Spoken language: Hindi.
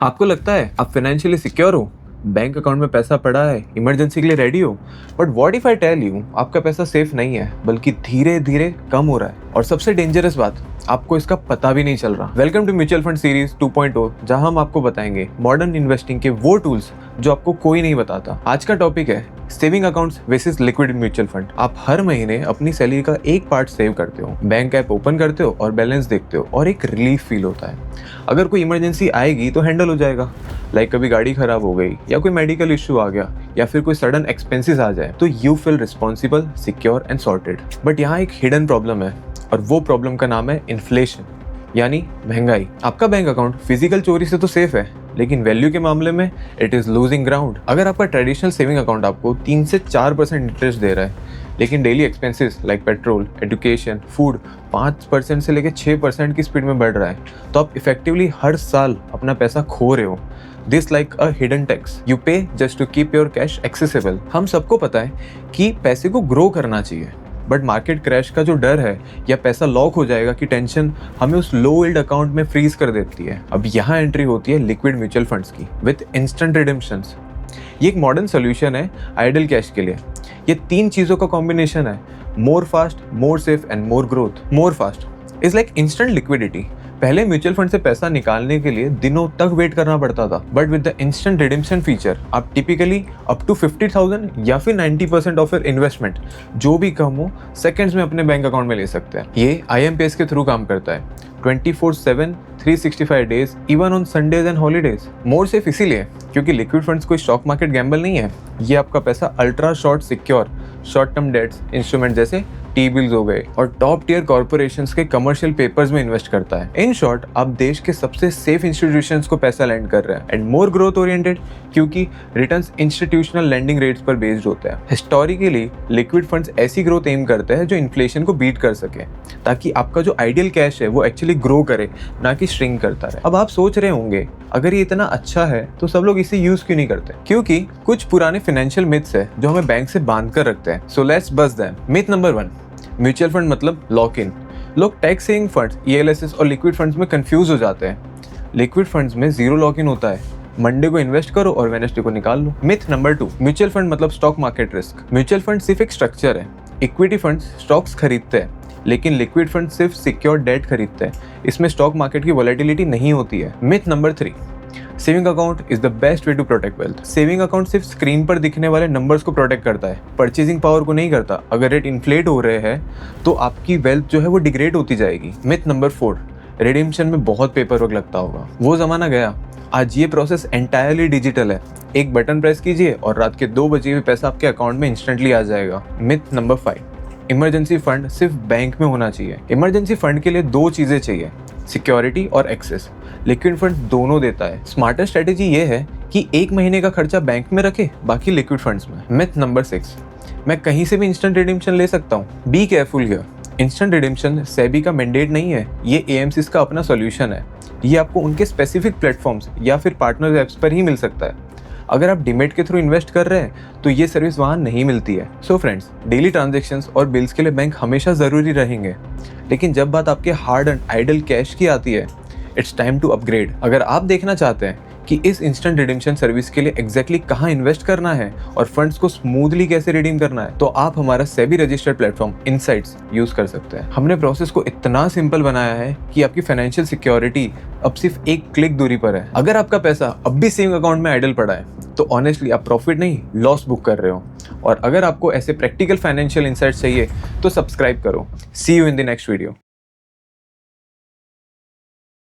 आपको लगता है आप फाइनेंशियली सिक्योर हो, बैंक अकाउंट में पैसा पड़ा है, इमरजेंसी के लिए रेडी हो। But what if I tell you आपका पैसा सेफ नहीं है, बल्कि धीरे धीरे कम हो रहा है। और सबसे डेंजरस बात, आपको इसका पता भी नहीं चल रहा। Welcome to mutual fund series 2.0, जहां हम आपको बताएंगे मॉडर्न इन्वेस्टिंग के वो टूल्स जो आपको कोई नहीं बताता। आज का टॉपिक है saving accounts versus liquid mutual fund. आप हर महीने अपनी सैलरी का एक पार्ट सेव करते हो, बैंक ऐप ओपन करते हो और बैलेंस देखते हो और एक रिलीफ फील होता है। अगर कोई इमरजेंसी आएगी तो हैंडल हो जाएगा, लाइक कभी गाड़ी खराब हो गई या कोई मेडिकल इश्यू आ गया या फिर कोई सडन एक्सपेंसेस आ जाए, तो you feel responsible, secure and sorted. But यहाँ एक हिडन प्रॉब्लम है और वो प्रॉब्लम का नाम है इन्फ्लेशन, यानी महंगाई। आपका बैंक अकाउंट फिजिकल चोरी से तो सेफ है, लेकिन वैल्यू के मामले में इट इज लूजिंग ग्राउंड। अगर आपका ट्रेडिशनल सेविंग अकाउंट आपको 3 से 4% इंटरेस्ट दे रहा है, लेकिन daily expenses like petrol, education, food 5% से लेकर 6% की स्पीड में बढ़ रहा है, तो आप इफेक्टिवली हर साल अपना पैसा खो रहे हो। This like a hidden tax you pay just to keep your cash accessible. हम सबको पता है कि पैसे को ग्रो करना चाहिए, बट मार्केट क्रैश का जो डर है या पैसा लॉक हो जाएगा की टेंशन हमें उस लो यील्ड अकाउंट में फ्रीज कर देती है। अब यहाँ एंट्री होती है लिक्विड म्यूचुअल फंड्स की विद इंस्टेंट रिडेम्पशंस। ये एक मॉडर्न सोल्यूशन है आइडल कैश के लिए। ये 3 चीज़ों का कॉम्बिनेशन है: more fast, more safe and more growth. More fast is like instant liquidity. पहले म्यूचुअल फंड से पैसा निकालने के लिए दिनों तक वेट करना पड़ता था, but with the instant redemption feature आप टिपिकली अप टू 50,000 या फिर 90% ऑफ योर इन्वेस्टमेंट, जो भी कम हो, सेकंड्स में अपने बैंक अकाउंट में ले सकते हैं। ये IMPS के थ्रू काम करता है 24/7 365 days, even on Sundays and holidays. More safe इसीलिए क्योंकि लिक्विड फंड्स कोई स्टॉक मार्केट गैम्बल नहीं है। ये आपका पैसा ultra short secure short term debts instrument जैसे टी बिल्स हो गए और टॉप टियर कॉर्पोरेशंस के कमर्शियल पेपर्स में इन्वेस्ट करता है। इन शॉर्ट, आप देश के सबसे सेफ इंस्टीट्यूशंस को पैसा लैंड कर रहे हैं। एंड मोर ग्रोथ ओरिएंटेड क्योंकि रिटर्न्स इंस्टीट्यूशनल लैंडिंग रेट्स पर बेस्ड होता है। हिस्टोरिकली लिक्विड फंड्स ऐसी ग्रोथ एम करते हैं जो इन्फ्लेशन को बीट कर सके, ताकि आपका जो आइडियल कैश है वो एक्चुअली ग्रो करे, ना कि श्रिंक करता रहे। अब आप सोच रहे होंगे, अगर ये इतना अच्छा है तो सब लोग इसे यूज क्यों नहीं करते? क्योंकि कुछ पुराने फाइनेंशियल मिथ्स है जो हमें बैंक से बांध कर रखते हैं। So let's bust them. Myth number 1, mutual fund मतलब लॉक इन। लोग टैक्स सेविंग फंड्स, ELSS और लिक्विड फंड्स में कंफ्यूज हो जाते हैं। लिक्विड फंड्स में जीरो लॉक इन होता है, मंडे को इन्वेस्ट करो और वेडनेसडे को निकाल लो। मिथ नंबर 2, म्यूचुअल फंड मतलब stock market risk. Mutual fund सिर्फ एक स्ट्रक्चर है। इक्विटी फंड्स स्टॉक्स खरीदते हैं, लेकिन लिक्विड फंड सिर्फ सिक्योर डेट खरीदते हैं। इसमें स्टॉक मार्केट की वॉलेटिलिटी नहीं होती है। Myth number 3, saving account is the best way to protect wealth. Saving account सिर्फ स्क्रीन पर दिखने वाले नंबर्स को प्रोटेक्ट करता है, परचेजिंग पावर को नहीं करता। अगर रेट इन्फ्लेट हो रहे हैं तो आपकी वेल्थ जो है वो डिग्रेड होती जाएगी। मिथ नंबर 4, रिडेम्पशन में बहुत पेपर वर्क लगता होगा। वो जमाना गया, आज ये प्रोसेस एंटायरली डिजिटल है। एक बटन प्रेस कीजिए और रात के 2 बजे भी पैसा आपके अकाउंट में इंस्टेंटली आ जाएगा। मिथ नंबर 5, इमरजेंसी फंड सिर्फ बैंक में होना चाहिए। इमरजेंसी फंड के लिए 2 चीजें चाहिए, सिक्योरिटी और एक्सेस। लिक्विड फंड दोनों देता है। स्मार्टर स्ट्रेटेजी ये है कि 1 महीने का खर्चा बैंक में रखे, बाकी लिक्विड फंड्स में। मिथ नंबर 6, मैं कहीं से भी इंस्टेंट रिडेम्पशन ले सकता हूँ। Be careful here, instant redemption SEBI का मैंडेट नहीं है, ये AMCs का अपना सॉल्यूशन है। ये आपको उनके स्पेसिफिक प्लेटफॉर्म्स या फिर पार्टनर ऐप्स पर ही मिल सकता है। अगर आप डीमेट के थ्रू इन्वेस्ट कर रहे हैं तो ये सर्विस वहाँ नहीं मिलती है। सो फ्रेंड्स, डेली ट्रांजैक्शंस और बिल्स के लिए बैंक हमेशा ज़रूरी रहेंगे, लेकिन जब बात आपके हार्ड एंड आइडल कैश की आती है, इट्स टाइम टू अपग्रेड। अगर आप देखना चाहते हैं कि इस इंस्टेंट रिडेम्पशन सर्विस के लिए एग्जैक्टली कहाँ इन्वेस्ट करना है और फंड्स को स्मूथली कैसे रिडीम करना है, तो आप हमारा SEBI registered platform insights use कर सकते हैं। हमने प्रोसेस को इतना सिंपल बनाया है कि आपकी फाइनेंशियल सिक्योरिटी अब सिर्फ एक क्लिक दूरी पर है। अगर आपका पैसा अब भी सेविंग अकाउंट में आइडल पड़ा है तो ऑनेस्टली आप प्रॉफिट नहीं, लॉस बुक कर रहे हो। और अगर आपको ऐसे प्रैक्टिकल फाइनेंशियल इंसाइट्स चाहिए तो सब्सक्राइब करो। See you in the next video.